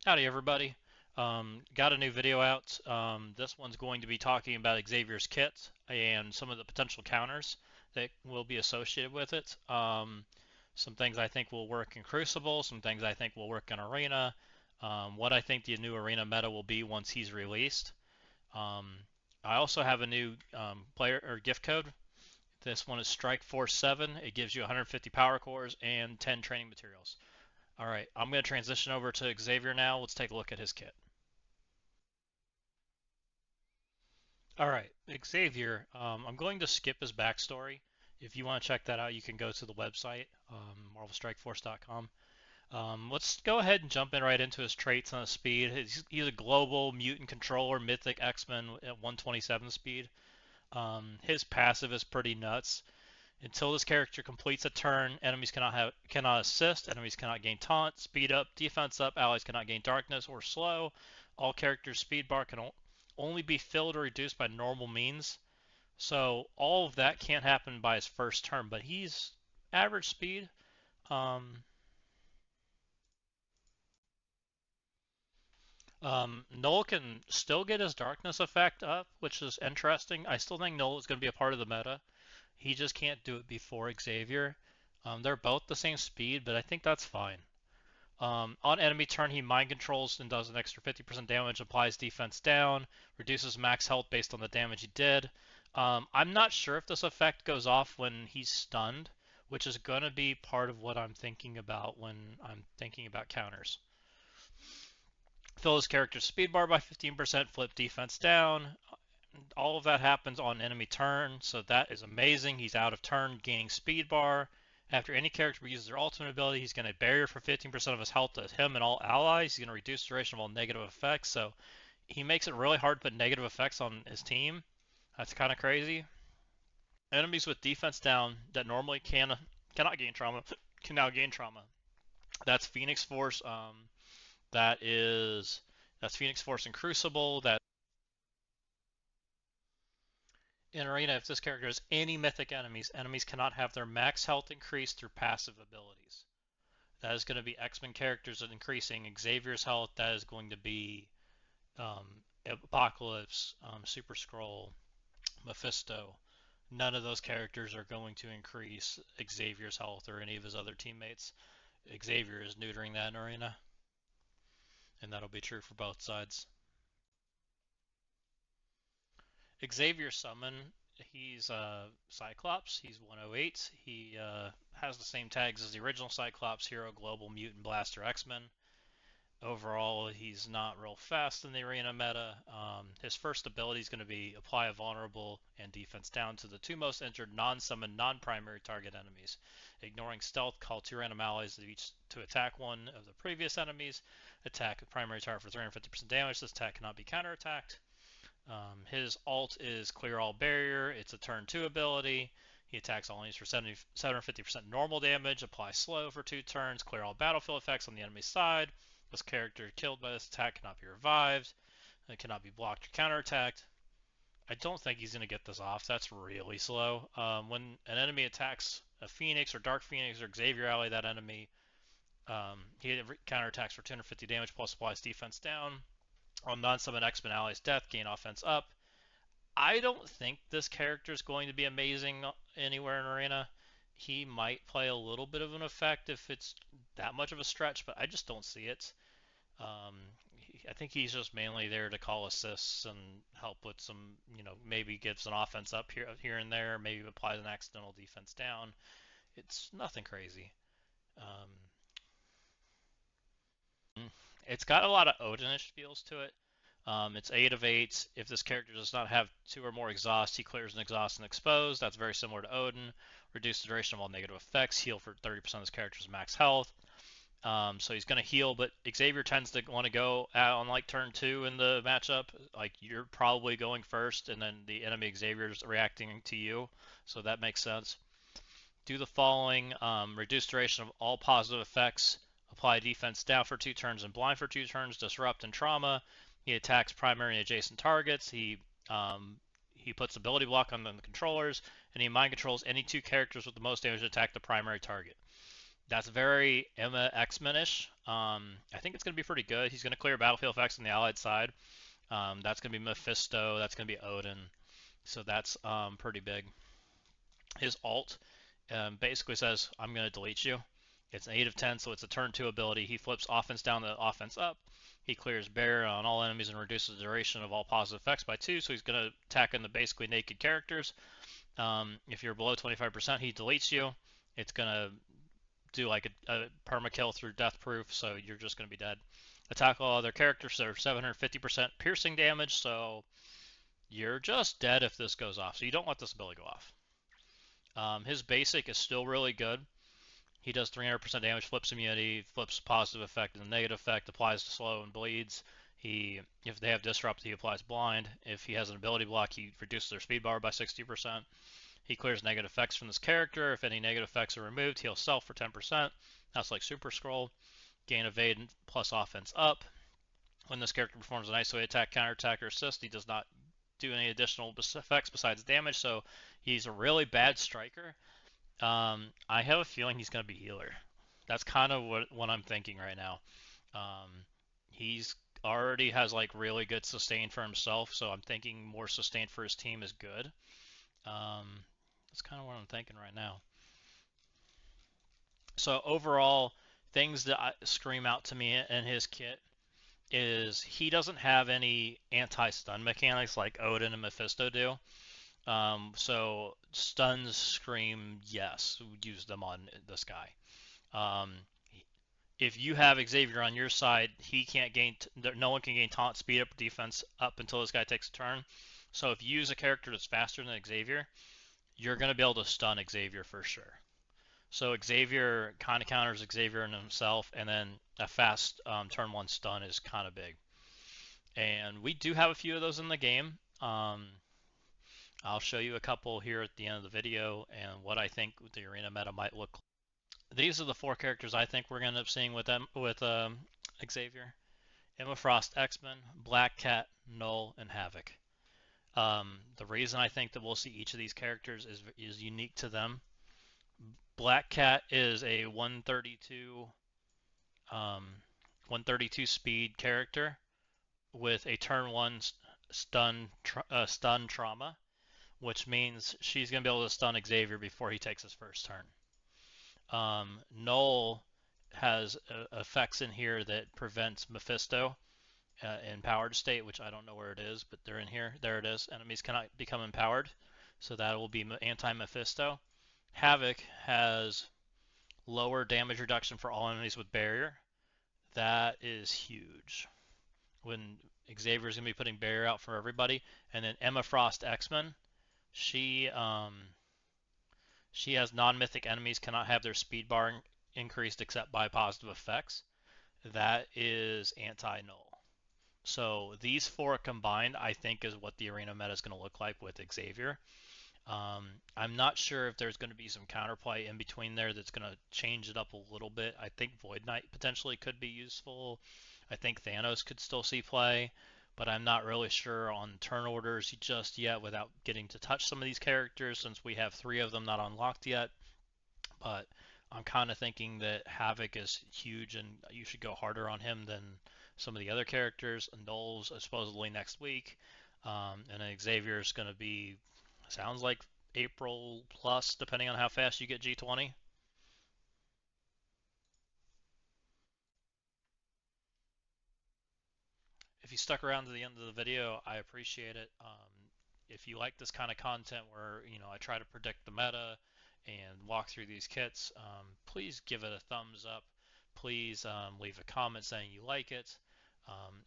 Howdy everybody. Got a new video out. This one's going to be talking about Xavier's kit and some of the potential counters that will be associated with it. Some things I think will work in Crucible, some things I think will work in Arena, what I think the new Arena meta will be once he's released. Um, I also have a new player or gift code. This one is Strikeforce 7. It gives you 150 power cores and 10 training materials. All right, I'm going to transition over to Xavier now. Let's take a look at his kit. All right, Xavier, I'm going to skip his backstory. If you want to check that out, you can go to the website, Marvelstrikeforce.com. Let's go ahead and jump in right into his traits and his speed. He's a global mutant controller, mythic X-Men at 127 speed. His passive is pretty nuts. Until this character completes a turn, enemies cannot assist, enemies cannot gain taunt, speed up, defense up, allies cannot gain darkness or slow. All characters' speed bar can only be filled or reduced by normal means. So all of that can't happen by his first turn, but he's average speed. Um, Null can still get his darkness effect up, which is interesting. I still think Null is going to be a part of the meta. He just can't do it before Xavier. They're both the same speed, but I think that's fine. On enemy turn, he mind controls and does an extra 50% damage, applies defense down, reduces max health based on the damage he did. I'm not sure if this effect goes off when he's stunned, which is going to be part of what I'm thinking about when I'm thinking about counters. Fill his character's speed bar by 15%, flip defense down. All of that happens on enemy turn, so that is amazing. He's out of turn, gaining speed bar. After any character uses their ultimate ability, he's going to barrier for 15% of his health to him and all allies. He's going to reduce duration of all negative effects, so he makes it really hard to put negative effects on his team. That's kind of crazy. Enemies with defense down that normally cannot gain trauma can now gain trauma. That's Phoenix Force. That's Phoenix Force and Crucible. That in Arena, if this character has any mythic enemies, enemies cannot have their max health increased through passive abilities. That is going to be X-Men characters increasing Xavier's health. That is going to be um, Apocalypse, Super Skrull, Mephisto. None of those characters are going to increase Xavier's health or any of his other teammates. Xavier is neutering that in Arena, and that'll be true for both sides. Xavier Summon, he's Cyclops. He's 108. He has the same tags as the original Cyclops, Hero, Global, Mutant, Blaster, X-Men. Overall, he's not real fast in the arena meta. His first ability is going to be apply a vulnerable and defense down to the two most injured non-summon, non-primary target enemies. Ignoring stealth, call two random allies each to attack one of the previous enemies. Attack a primary target for 350% damage. This attack cannot be counterattacked. His alt is Clear All Barrier. It's a turn 2 ability. He attacks all enemies for 750% normal damage, apply slow for 2 turns, clear all battlefield effects on the enemy side. This character killed by this attack cannot be revived. It cannot be blocked or counterattacked. I don't think he's going to get this off. That's really slow. When an enemy attacks a Phoenix or Dark Phoenix or Xavier ally, that enemy, he counterattacks for 250 damage plus applies defense down. On non-summon X-Men allies death, gain offense up. I don't think this character is going to be amazing anywhere in Arena. He might play a little bit of an effect if it's that much of a stretch, but I just don't see it. Um, I think he's just mainly there to call assists and help with some, maybe gives an offense up here and there, maybe applies an accidental defense down. It's nothing crazy. Um, it's got a lot of Odinish feels to it. It's 8 of 8. If this character does not have 2 or more exhausts, he clears an exhaust and expose. That's very similar to Odin. Reduce the duration of all negative effects. Heal for 30% of this character's max health. So he's going to heal, but Xavier tends to want to go on like turn 2 in the matchup. Like you're probably going first, and then the enemy Xavier is reacting to you. So that makes sense. Do the following: reduce duration of all positive effects. Apply defense down for 2 turns and blind for 2 turns. Disrupt and trauma. He attacks primary and adjacent targets. He puts ability block on the controllers, and he mind controls any 2 characters with the most damage to attack the primary target. That's very Emma X-Men-ish. I think it's going to be pretty good. He's going to clear battlefield effects on the allied side. That's going to be Mephisto. That's going to be Odin. So that's pretty big. His ult basically says, I'm going to delete you. It's an 8 of 10, so it's a turn 2 ability. He flips offense down to offense up. He clears barrier on all enemies and reduces the duration of all positive effects by 2, so he's going to attack into basically naked characters. If you're below 25%, he deletes you. It's going to do like a permakill through death proof, so you're just going to be dead. Attack all other characters that are 750% piercing damage, so you're just dead if this goes off. So you don't let this ability go off. His basic is still really good. He does 300% damage, flips immunity, flips positive effect and negative effect, applies to slow and bleeds. If they have disrupt, he applies blind. If he has an ability block, he reduces their speed bar by 60%. He clears negative effects from this character. If any negative effects are removed, he'll self for 10%. That's like Super Scroll. Gain evade plus offense up. When this character performs an isolated attack, counterattack, or assist, he does not do any additional effects besides damage, so he's a really bad striker. I have a feeling he's going to be healer. That's kind of what I'm thinking right now. He's already has like really good sustain for himself, so I'm thinking more sustain for his team is good. That's kind of what I'm thinking right now. So overall, things that scream out to me in his kit is he doesn't have any anti-stun mechanics like Odin and Mephisto do. So stuns scream yes, use them on this guy. If you have Xavier on your side, he can't gain. No one can gain taunt, speed up, defense up until this guy takes a turn. So if you use a character that's faster than Xavier, you're going to be able to stun Xavier for sure. So Xavier kind of counters Xavier in himself, and then a fast turn 1 stun is kind of big. And we do have a few of those in the game. I'll show you a couple here at the end of the video and what I think the arena meta might look like. These are the 4 characters I think we're going to end up seeing with Xavier. Emma Frost, X-Men, Black Cat, Null, and Havoc. The reason I think that we'll see each of these characters is unique to them. Black Cat is a 132 speed character with a turn 1 stun trauma, which means she's going to be able to stun Xavier before he takes his first turn. Null has effects in here that prevents Mephisto in powered state, which I don't know where it is, but they're in here. There it is. Enemies cannot become empowered, so that will be anti-Mephisto. Havoc has lower damage reduction for all enemies with barrier. That is huge. When Xavier's going to be putting barrier out for everybody. And then Emma Frost X-Men, she has non-mythic enemies cannot have their speed bar increased except by positive effects. That is anti-null. So these 4 combined, I think, is what the arena meta is going to look like with Xavier. I'm not sure if there's going to be some counterplay in between there that's going to change it up a little bit. I think Void Knight potentially could be useful. I think Thanos could still see play, but I'm not really sure on turn orders just yet without getting to touch some of these characters since we have 3 of them not unlocked yet. But I'm kind of thinking that Havoc is huge and you should go harder on him than some of the other characters. Null's supposedly next week, and then Xavier is going to be, sounds like April plus, depending on how fast you get G20. If you stuck around to the end of the video, I appreciate it. If you like this kind of content where I try to predict the meta and walk through these kits, please give it a thumbs up. Please leave a comment saying you like it,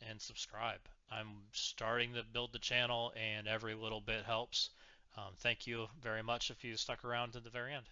and subscribe. I'm starting to build the channel, and every little bit helps. Thank you very much if you stuck around to the very end.